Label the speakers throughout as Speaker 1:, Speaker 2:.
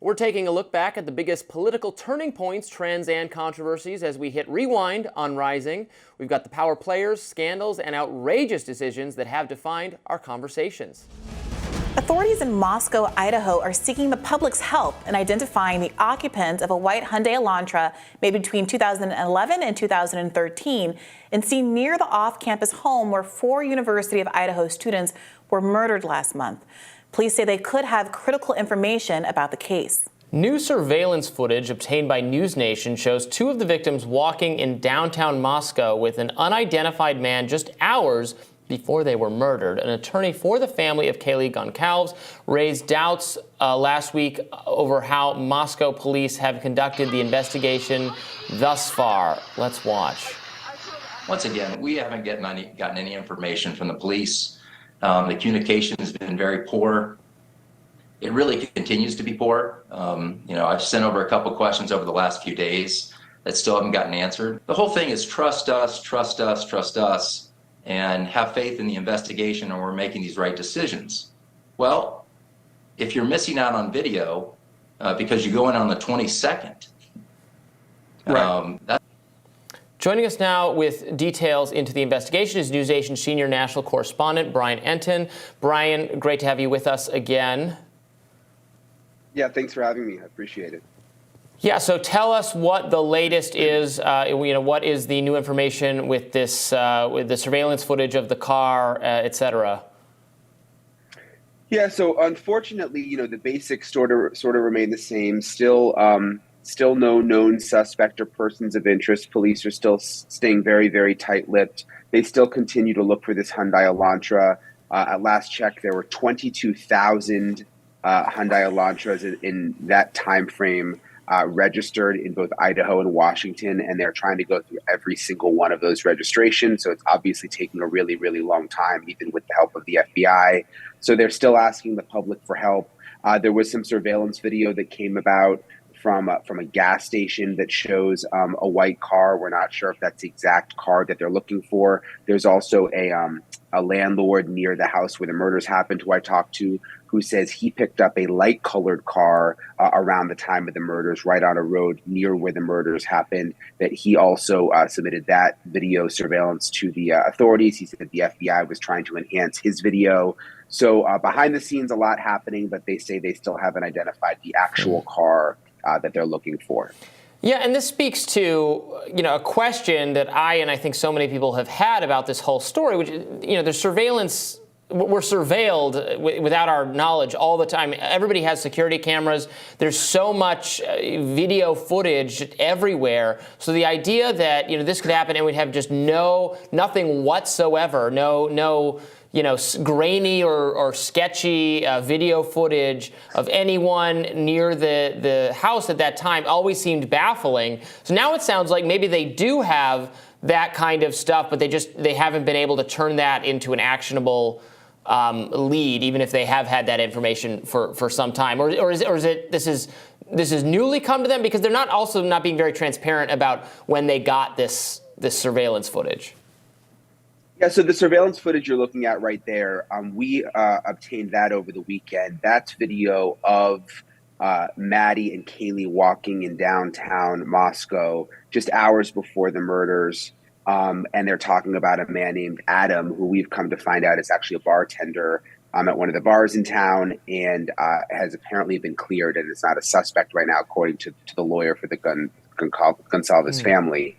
Speaker 1: We're taking a look back at the biggest political turning points, trends, and controversies as we hit rewind on Rising. We've got the power players, scandals, and outrageous decisions that have defined our conversations.
Speaker 2: Authorities in Moscow, Idaho are seeking the public's help in identifying the occupant of a white Hyundai Elantra made between 2011 and 2013 and seen near the off-campus home where 4 University of Idaho students were murdered last month. Police say they could have critical information about the case.
Speaker 1: New surveillance footage obtained by News Nation shows 2 of the victims walking in downtown Moscow with an unidentified man just hours before they were murdered. An attorney for the family of Kaylee Goncalves raised doubts last week over how Moscow police have conducted the investigation thus far. Let's watch.
Speaker 3: Once again, we haven't gotten any information from the police. The communication has been very poor. It really continues to be poor. I've sent over a couple questions over the last few days that still haven't gotten answered. The whole thing is trust us, trust us, trust us, and have faith in the investigation, and we're making these right decisions. Well, if you're missing out on video because you go in on the 22nd,
Speaker 1: right. Joining us now with details into the investigation is News Nation senior national correspondent Bryan Kohberger. Bryan, great to have you with us again.
Speaker 4: Yeah, thanks for having me. I appreciate it.
Speaker 1: Yeah, so tell us what the latest is. What is the new information with this, with the surveillance footage of the car, et cetera?
Speaker 4: Yeah, so unfortunately, the basics sort of remain the same. Still no known suspect or persons of interest. Police are still staying very, very tight-lipped. They still continue to look for this Hyundai Elantra. At last check, there were 22,000 Hyundai Elantras in that time frame registered in both Idaho and Washington, and they're trying to go through every single one of those registrations. So it's obviously taking a really, really long time, even with the help of the FBI. So they're still asking the public for help. There was some surveillance video that came about from a gas station that shows a white car. We're not sure if that's the exact car that they're looking for. There's also a landlord near the house where the murders happened who I talked to, who says he picked up a light-colored car around the time of the murders, right on a road near where the murders happened, that he also submitted that video surveillance to the authorities. He said the FBI was trying to enhance his video. So behind the scenes, a lot happening, but they say they still haven't identified the actual car that they're looking for.
Speaker 1: Yeah, and this speaks to, a question that I think so many people have had about this whole story, which, there's surveillance. We're surveilled without our knowledge all the time. Everybody has security cameras. There's so much video footage everywhere. So the idea that, this could happen and we'd have just nothing whatsoever, no grainy or sketchy video footage of anyone near the house at that time always seemed baffling. So now it sounds like maybe they do have that kind of stuff, but they haven't been able to turn that into an actionable lead, even if they have had that information for some time, or is it this is newly come to them because they're not being very transparent about when they got this surveillance footage.
Speaker 4: Yeah, so the surveillance footage you're looking at right there, we obtained that over the weekend. That's video of Maddie and Kaylee walking in downtown Moscow just hours before the murders. And they're talking about a man named Adam, who we've come to find out is actually a bartender at one of the bars in town, and has apparently been cleared and is not a suspect right now, according to the lawyer for the Goncalves family.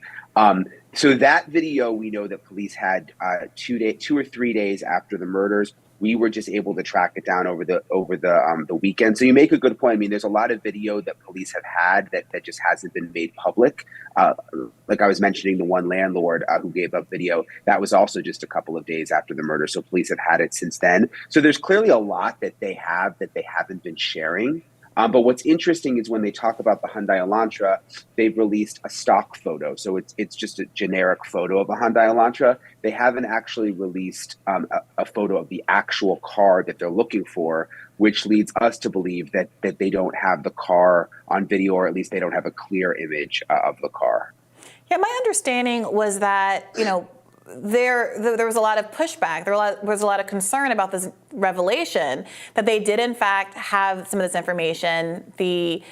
Speaker 4: So that video, we know that police had 2 or 3 days after the murders. We were just able to track it down over the weekend. So you make a good point. I mean, there's a lot of video that police have had that just hasn't been made public. Like I was mentioning, the one landlord who gave up video, that was also just a couple of days after the murder. So police have had it since then. So there's clearly a lot that they have that they haven't been sharing. But what's interesting is when they talk about the Hyundai Elantra, they've released a stock photo. So it's just a generic photo of a Hyundai Elantra. They haven't actually released a photo of the actual car that they're looking for, which leads us to believe that they don't have the car on video, or at least they don't have a clear image of the car.
Speaker 2: Yeah, my understanding was that, there was a lot of pushback. There was a lot of concern about this revelation that they did, in fact, have some of this information, the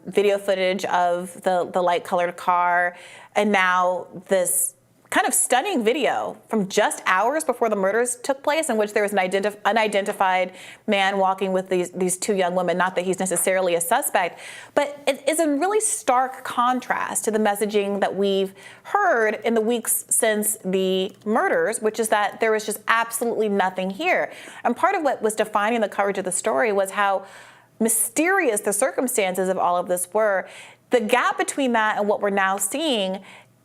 Speaker 2: video footage of the light-colored car, and now this kind of stunning video from just hours before the murders took place, in which there was an unidentified man walking with these two young women. Not that he's necessarily a suspect, but it is in really stark contrast to the messaging that we've heard in the weeks since the murders, which is that there was just absolutely nothing here. And part of what was defining the coverage of the story was how mysterious the circumstances of all of this were. The gap between that and what we're now seeing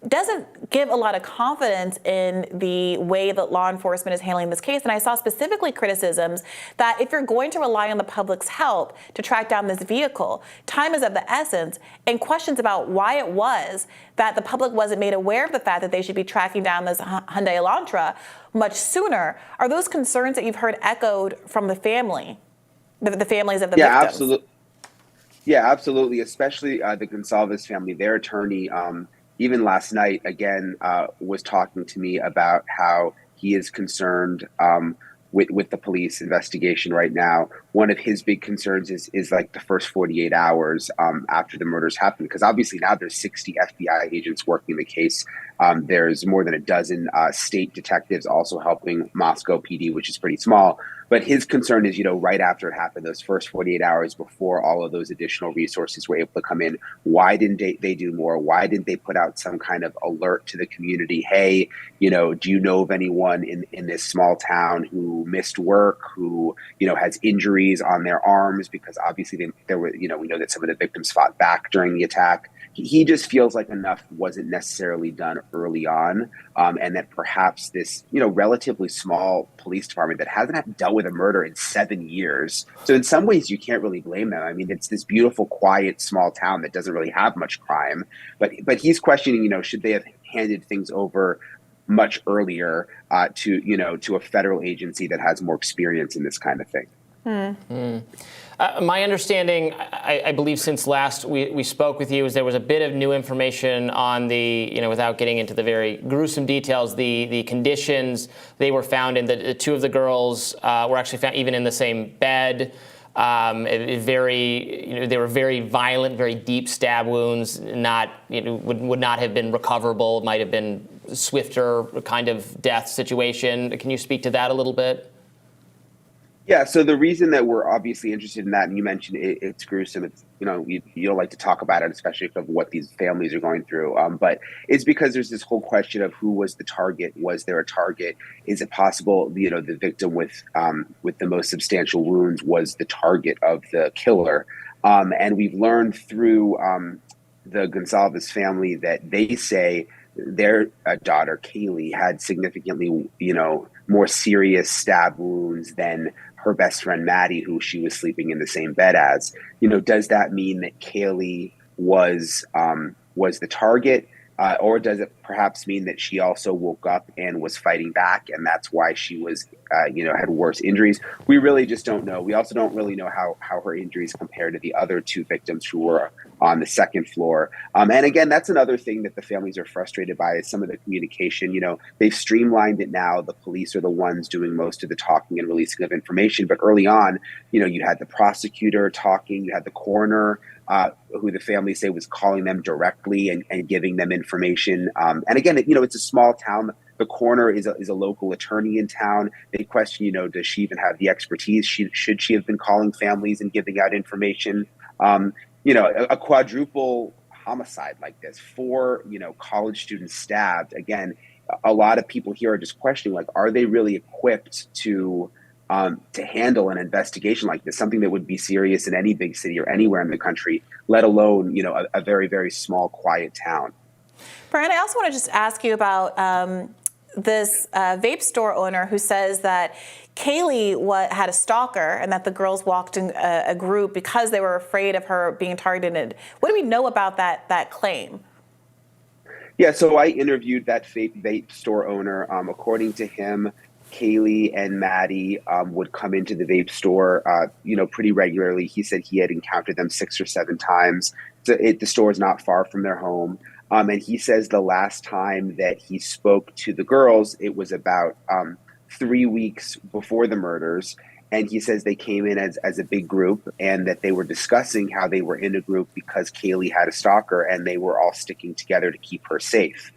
Speaker 2: doesn't give a lot of confidence in the way that law enforcement is handling this case. And I saw specifically criticisms that if you're going to rely on the public's help to track down this vehicle, time is of the essence, and questions about why it was that the public wasn't made aware of the fact that they should be tracking down this Hyundai Elantra much sooner. Are those concerns that you've heard echoed from the family, the families of the victims?
Speaker 4: Absolutely. Yeah, absolutely. Especially the Gonsalves family, their attorney, even last night, again, was talking to me about how he is concerned with the police investigation right now. One of his big concerns is like the first 48 hours after the murders happened, because obviously now there's 60 FBI agents working the case. There's more than a dozen state detectives also helping Moscow PD, which is pretty small. But his concern is, right after it happened, those first 48 hours before all of those additional resources were able to come in, why didn't they do more? Why didn't they put out some kind of alert to the community? Hey, do you know of anyone in this small town who missed work, who, has injuries on their arms? Because obviously there were, we know that some of the victims fought back during the attack. He just feels like enough wasn't necessarily done early on, and that perhaps this, relatively small police department that hasn't dealt with a murder in 7 years. So in some ways, you can't really blame them. I mean, it's this beautiful, quiet, small town that doesn't really have much crime. But he's questioning, should they have handed things over much earlier to a federal agency that has more experience in this kind of thing.
Speaker 1: My understanding, I believe since last we spoke with you, is there was a bit of new information on the, without getting into the very gruesome details, the conditions they were found in. The two of the girls were actually found even in the same bed. They were very violent, very deep stab wounds. Not, would not have been recoverable. Might have been swifter kind of death situation. Can you speak to that a little bit?
Speaker 4: Yeah, so the reason that we're obviously interested in that, and you mentioned it's gruesome, it's, you don't like to talk about it, especially of what these families are going through, but it's because there's this whole question of who was the target. Was there a target? Is it possible, the victim with the most substantial wounds was the target of the killer? And we've learned through the Gonsalves family that they say their daughter, Kaylee, had significantly, more serious stab wounds than her best friend, Maddie, who she was sleeping in the same bed as. Does that mean that Kaylee was the target? Or does it perhaps mean that she also woke up and was fighting back, and that's why she was, had worse injuries? We really just don't know. We also don't really know how her injuries compare to the other two victims who were on the second floor. And again, that's another thing that the families are frustrated by, is some of the communication. They've streamlined it now. The police are the ones doing most of the talking and releasing of information. But early on, you had the prosecutor talking, you had the coroner, who the family say was calling them directly and giving them information. And again, it's a small town. The coroner is a local attorney in town. They question, does she even have the expertise? Should she have been calling families and giving out information? A quadruple homicide like this, 4, college students stabbed. Again, a lot of people here are just questioning, like, are they really equipped to handle an investigation like this, something that would be serious in any big city or anywhere in the country, let alone, a very, very small, quiet town.
Speaker 2: Bryan, I also want to just ask you about this vape store owner who says that Kaylee had a stalker and that the girls walked in a group because they were afraid of her being targeted. What do we know about that claim?
Speaker 4: Yeah, so I interviewed that vape store owner. According to him, Kaylee and Maddie would come into the vape store, pretty regularly. He said he had encountered them 6 or 7 times. The store is not far from their home. And he says the last time that he spoke to the girls, it was about 3 weeks before the murders. And he says they came in as a big group and that they were discussing how they were in a group because Kaylee had a stalker and they were all sticking together to keep her safe.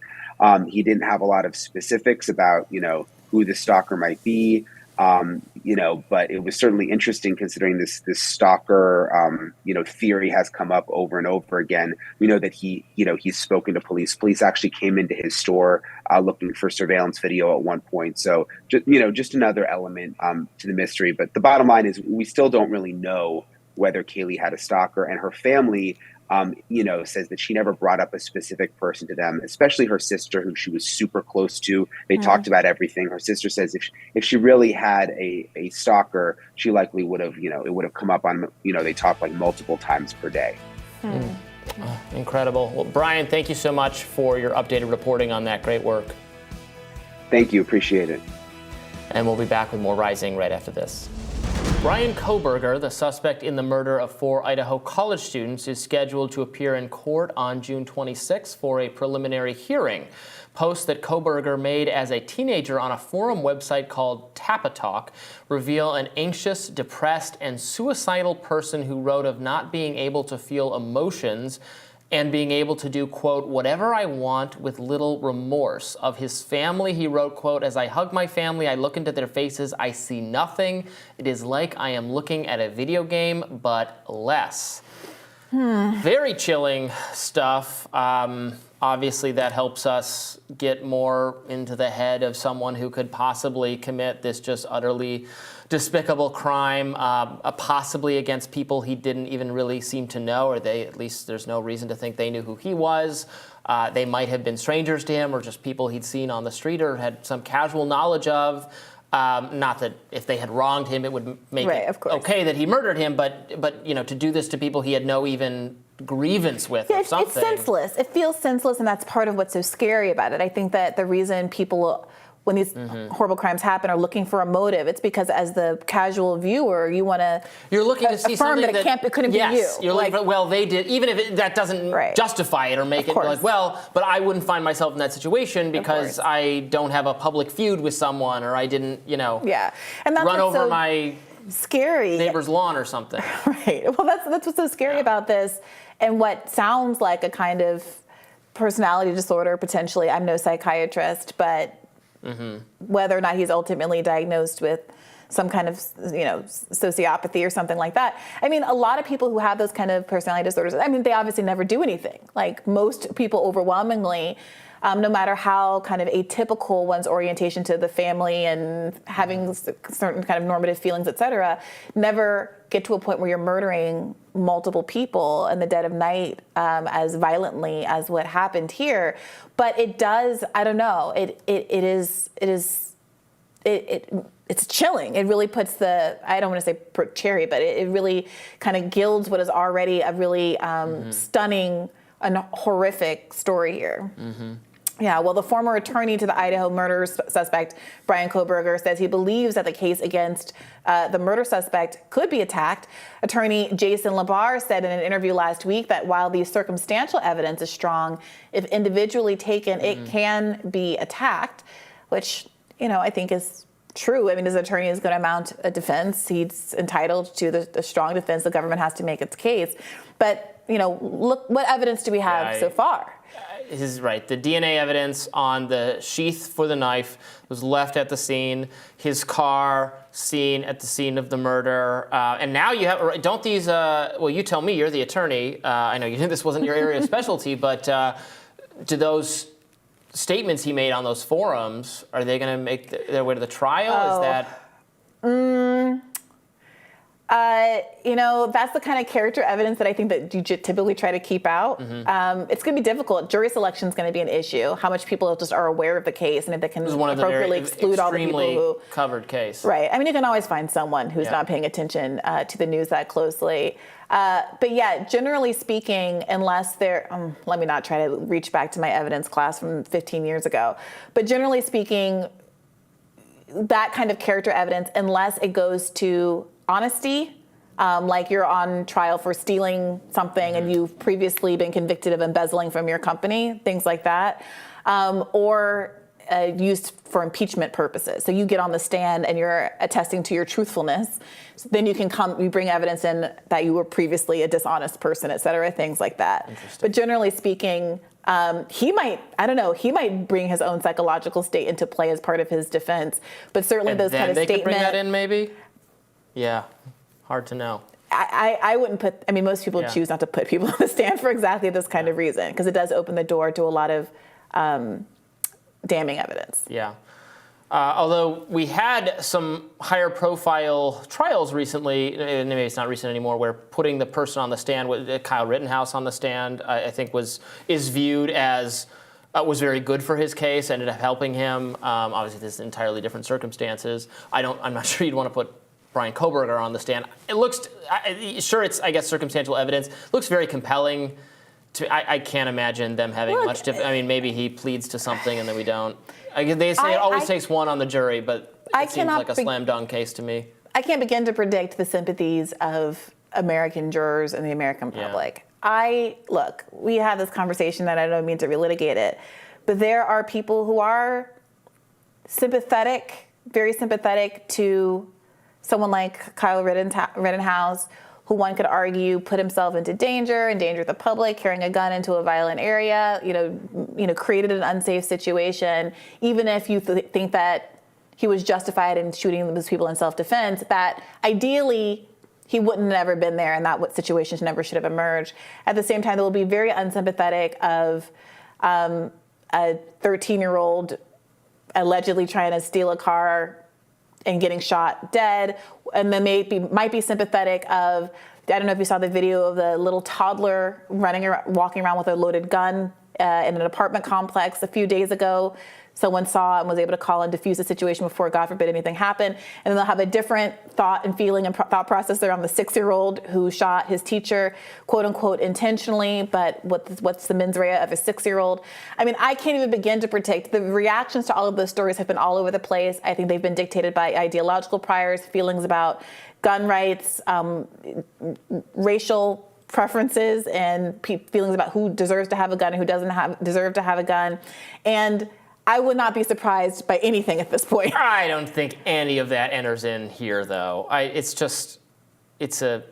Speaker 4: He didn't have a lot of specifics about, who the stalker might be, but it was certainly interesting considering this stalker, theory has come up over and over again. We know that he's spoken to police. Police actually came into his store looking for surveillance video at one point. So, just another element to the mystery. But the bottom line is we still don't really know whether Kaylee had a stalker, and her family says that she never brought up a specific person to them, especially her sister, who she was super close to. They talked about everything. Her sister says if she really had a stalker, she likely would have, it would have come up on, they talk like multiple times per day.
Speaker 1: Oh, incredible. Well, Bryan, thank you so much for your updated reporting on that. Great work.
Speaker 4: Thank you. Appreciate it.
Speaker 1: And we'll be back with more Rising right after this. Bryan Kohberger, the suspect in the murder of 4 Idaho college students, is scheduled to appear in court on June 26 for a preliminary hearing. Posts that Kohberger made as a teenager on a forum website called Tapatalk reveal an anxious, depressed, and suicidal person who wrote of not being able to feel emotions and being able to do, quote, whatever I want with little remorse. Of his family, he wrote, quote, as I hug my family, I look into their faces, I see nothing. It is like I am looking at a video game, but less. Very chilling stuff. Obviously, that helps us get more into the head of someone who could possibly commit this just utterly despicable crime, possibly against people he didn't even really seem to know, or at least there's no reason to think they knew who he was. They might have been strangers to him or just people he'd seen on the street or had some casual knowledge of. Not that if they had wronged him, it would make it okay that he murdered him, but to do this to people he had no even grievance with or something.
Speaker 2: It's senseless. It feels senseless, and that's part of what's so scary about it. I think that the reason people, when these horrible crimes happen, are looking for a motive, it's because as the casual viewer, you're looking to see
Speaker 1: something
Speaker 2: that it couldn't be you.
Speaker 1: You're like, well, they did, even if that doesn't justify it or make it like, well, but I wouldn't find myself in that situation because I don't have a public feud with someone, or I didn't,
Speaker 2: and that's
Speaker 1: run over
Speaker 2: so
Speaker 1: my
Speaker 2: scary
Speaker 1: neighbor's lawn or something.
Speaker 2: Right. Well, that's what's so scary about this, and what sounds like a kind of personality disorder potentially. I'm no psychiatrist, but whether or not he's ultimately diagnosed with some kind of, sociopathy or something like that. I mean, a lot of people who have those kind of personality disorders, they obviously never do anything. Like most people overwhelmingly, no matter how kind of atypical one's orientation to the family and having certain kind of normative feelings, et cetera, never get to a point where you're murdering multiple people in the dead of night as violently as what happened here. But it does, I don't know, it's chilling. It really puts I don't want to say cherry, but it really kind of gilds what is already a really stunning and horrific story here. Yeah, well, the former attorney to the Idaho murder suspect, Bryan Kohberger, says he believes that the case against the murder suspect could be attacked. Attorney Jason Labar said in an interview last week that while the circumstantial evidence is strong, if individually taken, it can be attacked, which, I think is true. His attorney is going to mount a defense. He's entitled to the strong defense. The government has to make its case. But, look, what evidence do we have so far?
Speaker 1: He's right. The DNA evidence on the sheath for the knife was left at the scene. His car seen at the scene of the murder. And now you have, don't these, well, you tell me, you're the attorney. I know this wasn't your area of specialty, but do those statements he made on those forums, are they going to make their way to the trial? Is that...
Speaker 2: that's the kind of character evidence that I think that you typically try to keep out. It's going to be difficult. Jury selection is going to be an issue. How much people just are aware of the case, and if they can appropriately exclude all the people who
Speaker 1: covered case.
Speaker 2: Right. You can always find someone who's not paying attention to the news that closely. But yeah, generally speaking, unless they're, let me not try to reach back to my evidence class from 15 years ago. But generally speaking, that kind of character evidence, unless it goes to honesty, like you're on trial for stealing something and you've previously been convicted of embezzling from your company, things like that, or used for impeachment purposes. So you get on the stand and you're attesting to your truthfulness. So then you bring evidence in that you were previously a dishonest person, et cetera, things like that. But generally speaking, he might bring his own psychological state into play as part of his defense. But certainly those kind of
Speaker 1: they
Speaker 2: statements.
Speaker 1: could bring that in, maybe? Yeah, hard to know.
Speaker 2: I wouldn't most people choose not to put people on the stand for exactly this kind of reason, because it does open the door to a lot of damning evidence.
Speaker 1: Yeah. Although we had some higher profile trials recently, and maybe it's not recent anymore, where putting the person on the stand, Kyle Rittenhouse on the stand, I think is viewed as was very good for his case, ended up helping him. Obviously, this is entirely different circumstances. I'm not sure you'd want to put Bryan Kohberger on the stand. It looks, it's, I guess, circumstantial evidence. It looks very compelling. I can't imagine them having much difference. I mean, maybe he pleads to something and then we don't. They say it always takes one on the jury, but it seems like a slam dunk case to me.
Speaker 2: I can't begin to predict the sympathies of American jurors and the American public. Look, we have this conversation that I don't mean to relitigate it, but there are people who are sympathetic, very sympathetic to someone like Kyle Rittenhouse, who one could argue put himself into danger, endangered the public, carrying a gun into a violent area, created an unsafe situation. Even if you think that he was justified in shooting those people in self-defense, that ideally he wouldn't have ever been there and that situation never should have emerged. At the same time, they will be very unsympathetic of a 13-year-old allegedly trying to steal a car and getting shot dead, and then might be sympathetic of, I don't know if you saw the video of the little toddler walking around with a loaded gun in an apartment complex a few days ago. Someone saw and was able to call and defuse the situation before, God forbid, anything happened. And then they'll have a different thought and feeling and thought process around the 6-year-old who shot his teacher, quote unquote, intentionally, but what's the mens rea of a 6-year-old? I mean, I can't even begin to predict. The reactions to all of those stories have been all over the place. I think they've been dictated by ideological priors, feelings about gun rights, racial preferences, and feelings about who deserves to have a gun and who doesn't deserve to have a gun. And I would not be surprised by anything at this point.
Speaker 1: I don't think any of that enters in here, though. It's a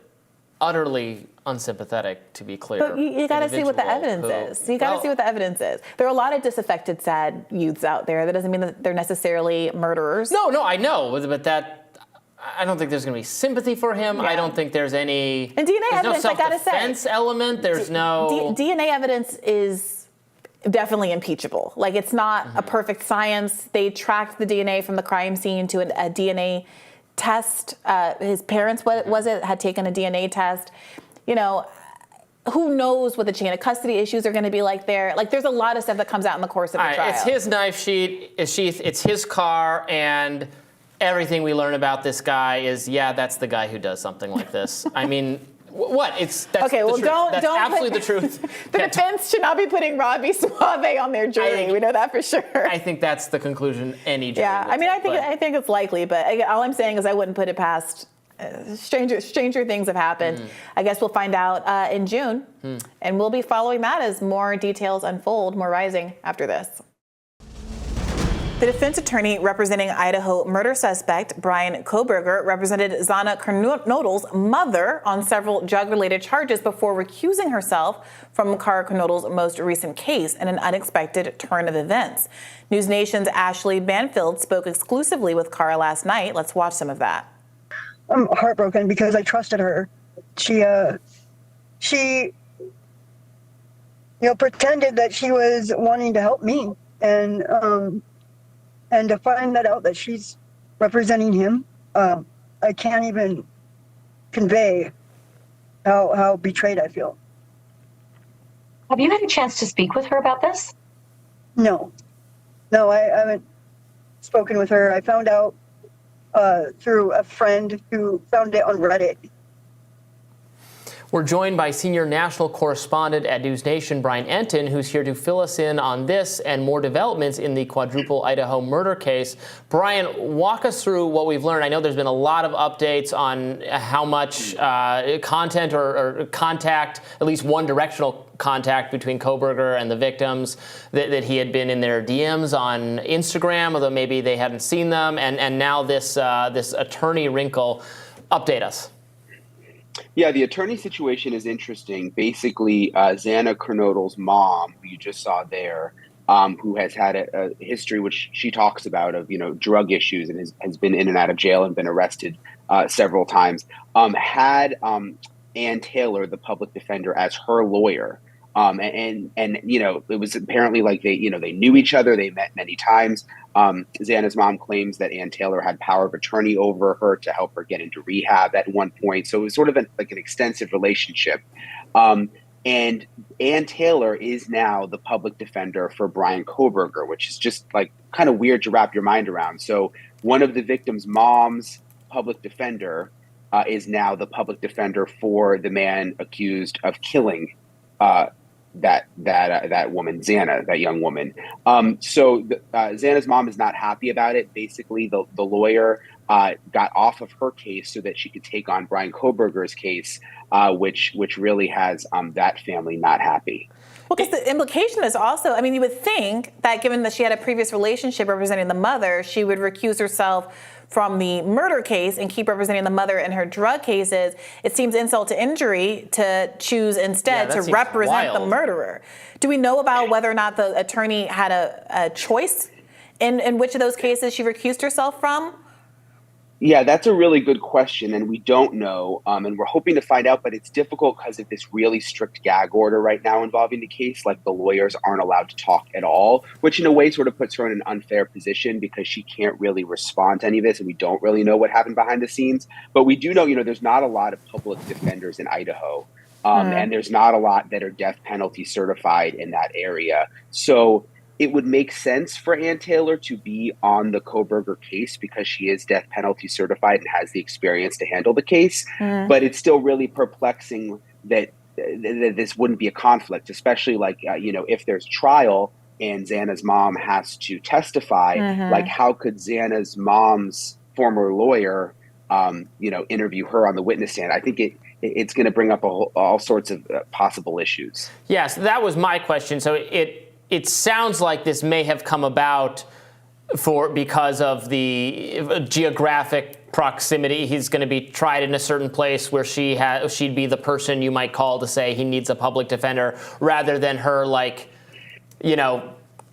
Speaker 1: utterly unsympathetic, to be clear.
Speaker 2: But you got to see what the evidence is. You got to see what the evidence is. There are a lot of disaffected, sad youths out there. That doesn't mean that they're necessarily murderers.
Speaker 1: No, I know, but I don't think there's going to be sympathy for him. Yeah. I don't think there's any.
Speaker 2: And DNA evidence,
Speaker 1: no
Speaker 2: I got to say,
Speaker 1: self-defense element. There's no
Speaker 2: DNA evidence is definitely impeachable. Like, it's not a perfect science. They tracked the DNA from the crime scene to a DNA test. His parents, had taken a DNA test. Who knows what the chain of custody issues are going to be like there. Like, there's a lot of stuff that comes out in the course of the trial.
Speaker 1: It's his knife sheath, it's his car, and everything we learn about this guy is, that's the guy who does something like this. I mean, what? That's
Speaker 2: okay, well,
Speaker 1: that's absolutely the truth.
Speaker 2: The defense should not be putting Robbie Suave on their jury. We know that for sure.
Speaker 1: I think that's the conclusion any jury
Speaker 2: would take, I think it's likely, but all I'm saying is I wouldn't put it past. Stranger things have happened. I guess we'll find out in June, and we'll be following that as more details unfold, more rising after this. The defense attorney representing Idaho murder suspect Bryan Kohberger represented Xana Kernodle's mother on several drug-related charges before recusing herself from Kara Kernodle's most recent case in an unexpected turn of events. News Nation's Ashley Banfield spoke exclusively with Kara last night. Let's watch some of that.
Speaker 5: I'm heartbroken because I trusted her. She pretended that she was wanting to help me, and to find that out that she's representing him, I can't even convey how betrayed I feel.
Speaker 6: Have you had a chance to speak with her about this?
Speaker 5: No, I haven't spoken with her. I found out through a friend who found it on Reddit.
Speaker 1: We're joined by senior national correspondent at News Nation, Brian Entin, who's here to fill us in on this and more developments in the quadruple Idaho murder case. Brian, walk us through what we've learned. I know there's been a lot of updates on how much content or contact, at least one directional contact between Kohberger and the victims, that he had been in their DMs on Instagram, although maybe they hadn't seen them, and now this attorney wrinkle. Update us.
Speaker 4: Yeah, the attorney situation is interesting. Basically, Xana Kernodle's mom, who you just saw there, who has had a history, which she talks about, of drug issues and has been in and out of jail and been arrested several times, had Ann Taylor, the public defender, as her lawyer. And it was apparently like they knew each other. They met many times. Xana's mom claims that Ann Taylor had power of attorney over her to help her get into rehab at one point. So it was sort of like an extensive relationship. And Ann Taylor is now the public defender for Bryan Kohberger, which is just like kind of weird to wrap your mind around. So one of the victim's mom's public defender is now the public defender for the man accused of killing that woman, Xana, that young woman. So Xana's mom is not happy about it. Basically, the lawyer got off of her case so that she could take on Bryan Kohberger's case, which really has that family not happy.
Speaker 2: Well, because the implication is also, I mean, you would think that given that she had a previous relationship representing the mother, she would recuse herself from the murder case and keep representing the mother in her drug cases. It seems insult to injury to choose instead to represent the murderer. Do we know about whether or not the attorney had a choice in which of those cases she recused herself from?
Speaker 4: Yeah, that's a really good question, and we don't know, and we're hoping to find out, but it's difficult because of this really strict gag order right now involving the case. Like, the lawyers aren't allowed to talk at all, which in a way sort of puts her in an unfair position because she can't really respond to any of this, and we don't really know what happened behind the scenes. But we do know, there's not a lot of public defenders in Idaho, and there's not a lot that are death penalty certified in that area. So it would make sense for Ann Taylor to be on the Kohberger case because she is death penalty certified and has the experience to handle the case. But it's still really perplexing that this wouldn't be a conflict, especially if there's trial and Xana's mom has to testify. Like, how could Xana's mom's former lawyer, interview her on the witness stand? I think it's going to bring up all sorts of possible issues.
Speaker 1: Yes, that was my question. So it sounds like this may have come about because of the geographic proximity. He's going to be tried in a certain place where she'd be the person you might call to say he needs a public defender, rather than her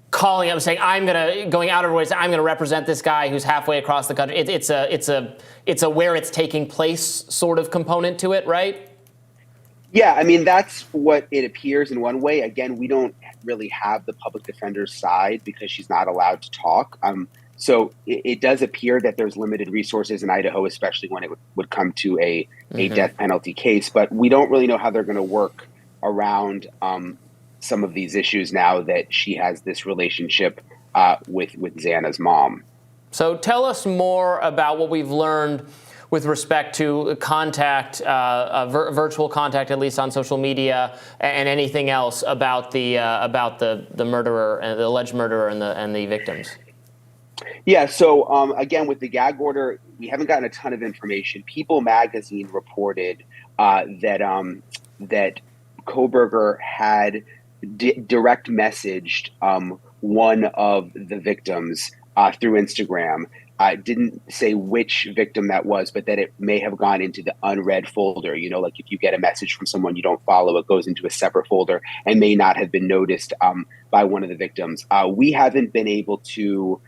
Speaker 1: calling up and saying, going out of her way, I'm going to represent this guy who's halfway across the country. It's a where it's taking place sort of component to it, right?
Speaker 4: Yeah, I mean, that's what it appears in one way. Again, we don't really have the public defender's side because she's not allowed to talk. So it does appear that there's limited resources in Idaho, especially when it would come to a death penalty case. But we don't really know how they're going to work around some of these issues now that she has this relationship with Xana's mom. So
Speaker 1: tell us more about what we've learned with respect to contact, virtual contact, at least on social media, and anything else about the murderer, and the alleged murderer, and the victims.
Speaker 4: Yeah. So again, with the gag order, we haven't gotten a ton of information. People magazine reported that Kohberger had direct messaged one of the victims through Instagram. Didn't say which victim that was, but that it may have gone into the unread folder. Like if you get a message from someone you don't follow, it goes into a separate folder and may not have been noticed by one of the victims. We haven't been able to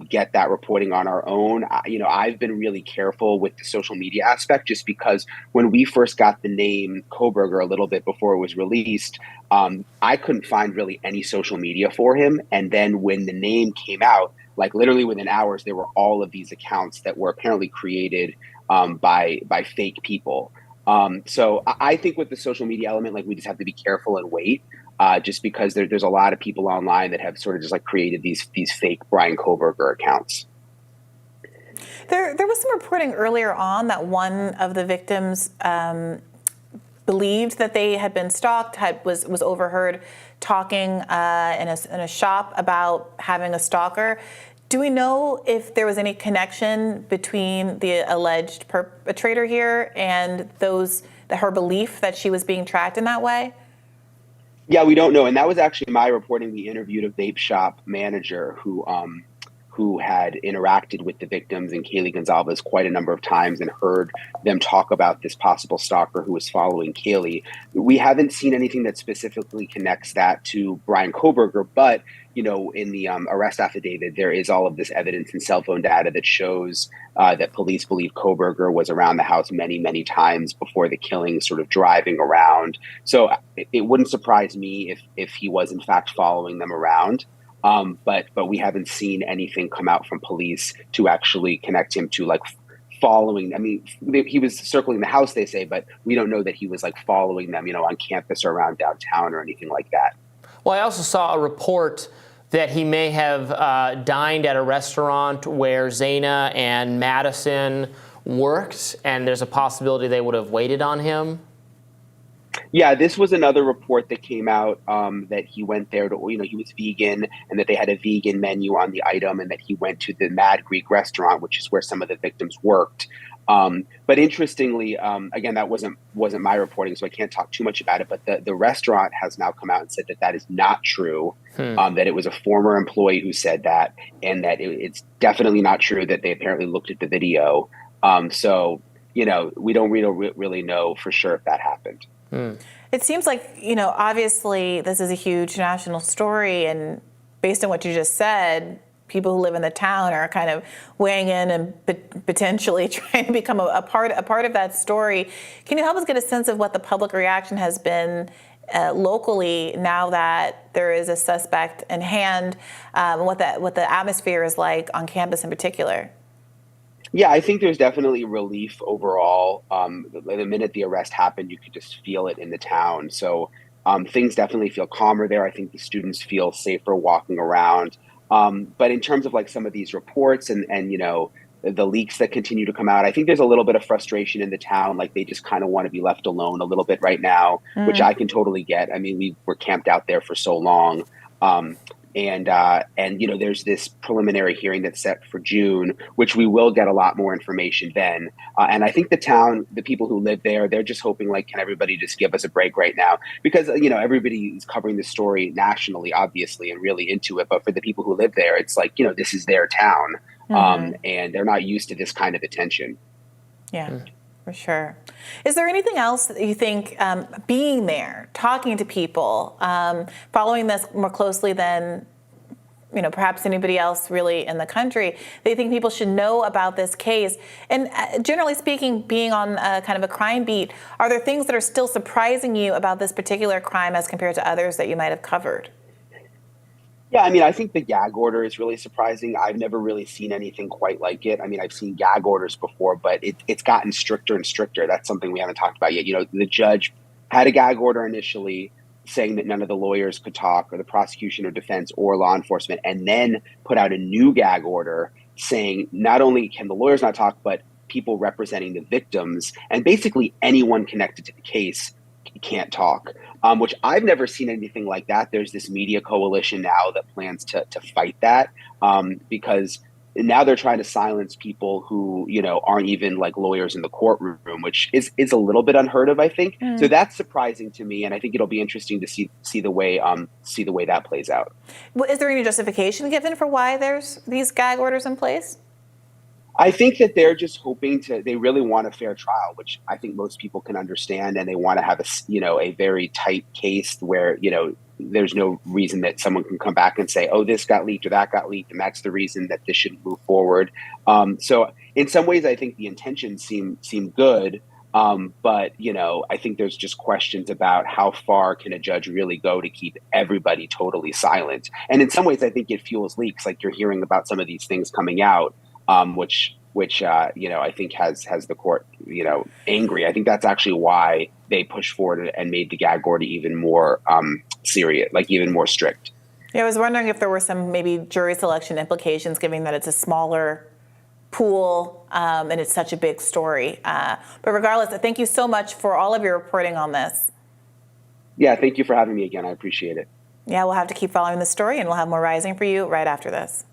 Speaker 4: get that reporting on our own. I've been really careful with the social media aspect, just because when we first got the name Kohberger a little bit before it was released, I couldn't find really any social media for him. And then when the name came out, like literally within hours, there were all of these accounts that were apparently created by fake people. So I think with the social media element, we just have to be careful and wait, just because there's a lot of people online that have sort of just created these fake Bryan Kohberger accounts. There
Speaker 2: was some reporting earlier on that one of the victims believed that they had been stalked, was overheard talking in a shop about having a stalker. Do we know if there was any connection between the alleged perpetrator here and her belief that she was being tracked in that way?
Speaker 4: Yeah, we don't know. And that was actually my reporting. We interviewed a vape shop manager who had interacted with the victims and Kaylee Gonzalez quite a number of times and heard them talk about this possible stalker who was following Kaylee. We haven't seen anything that specifically connects that to Bryan Kohberger, but in the arrest affidavit, there is all of this evidence and cell phone data that shows that police believe Kohberger was around the house many, many times before the killing, sort of driving around. So it wouldn't surprise me if he was in fact following them around. But we haven't seen anything come out from police to actually connect him to following. I mean, he was circling the house, they say, but we don't know that he was following them, on campus or around downtown or anything like that.
Speaker 1: Well, I also saw a report that he may have dined at a restaurant where Zaina and Madison worked, and there's a possibility they would have waited on him.
Speaker 4: Yeah, this was another report that came out that he went there to, he was vegan and that they had a vegan menu on the item and that he went to the Mad Greek restaurant, which is where some of the victims worked. But interestingly, again, that wasn't my reporting, so I can't talk too much about it. But the restaurant has now come out and said that is not true, that it was a former employee who said that, and that it's definitely not true that they apparently looked at the video. So, we don't really know for sure if that happened.
Speaker 2: It seems like, obviously this is a huge national story, and based on what you just said, people who live in the town are kind of weighing in and potentially trying to become a part of that story. Can you help us get a sense of what the public reaction has been locally now that there is a suspect in hand, and what the atmosphere is like on campus in particular?
Speaker 4: Yeah, I think there's definitely relief overall. The minute the arrest happened, you could just feel it in the town. So things definitely feel calmer there. I think the students feel safer walking around. But in terms of some of these reports and the leaks that continue to come out, I think there's a little bit of frustration in the town. They just kind of want to be left alone a little bit right now, which I can totally get. I mean, we were camped out there for so long. And there's this preliminary hearing that's set for June, which we will get a lot more information then. And I think the people who live there, they're just hoping can everybody just give us a break right now? Because, everybody is covering the story nationally, obviously, and really into it. But for the people who live there, it's this is their town. And they're not used to this kind of attention.
Speaker 2: Yeah. For sure. Is there anything else that you think, being there, talking to people, following this more closely than, perhaps anybody else really in the country, that you think people should know about this case? And generally speaking, being on kind of a crime beat, are there things that are still surprising you about this particular crime as compared to others that you might have covered?
Speaker 4: Yeah, I mean, I think the gag order is really surprising. I've never really seen anything quite like it. I mean, I've seen gag orders before, but it's gotten stricter and stricter. That's something we haven't talked about yet. The judge had a gag order initially saying that none of the lawyers could talk, or the prosecution or defense or law enforcement, and then put out a new gag order saying not only can the lawyers not talk, but people representing the victims and basically anyone connected to the case can't talk, which I've never seen anything like that. There's this media coalition now that plans to fight that because now they're trying to silence people who, aren't even lawyers in the courtroom, which is a little bit unheard of, I think. So that's surprising to me. And I think it'll be interesting to see the way that plays out.
Speaker 2: Well, is there any justification given for why there's these gag orders in place?
Speaker 4: I think that they're just hoping they really want a fair trial, which I think most people can understand. And they want to have a very tight case where, there's no reason that someone can come back and say, oh, this got leaked or that got leaked, and that's the reason that this shouldn't move forward. So in some ways, I think the intentions seem good. But, I think there's just questions about how far can a judge really go to keep everybody totally silent. And in some ways, I think it fuels leaks. You're hearing about some of these things coming out, which I think has the court, angry. I think that's actually why they pushed forward and made the gag order even more serious, even more strict.
Speaker 2: Yeah, I was wondering if there were some maybe jury selection implications, given that it's a smaller pool, and it's such a big story. But regardless, thank you so much for all of your reporting on this.
Speaker 4: Yeah, thank you for having me again. I appreciate it.
Speaker 2: Yeah, we'll have to keep following the story, and we'll have more Rising for you right after this.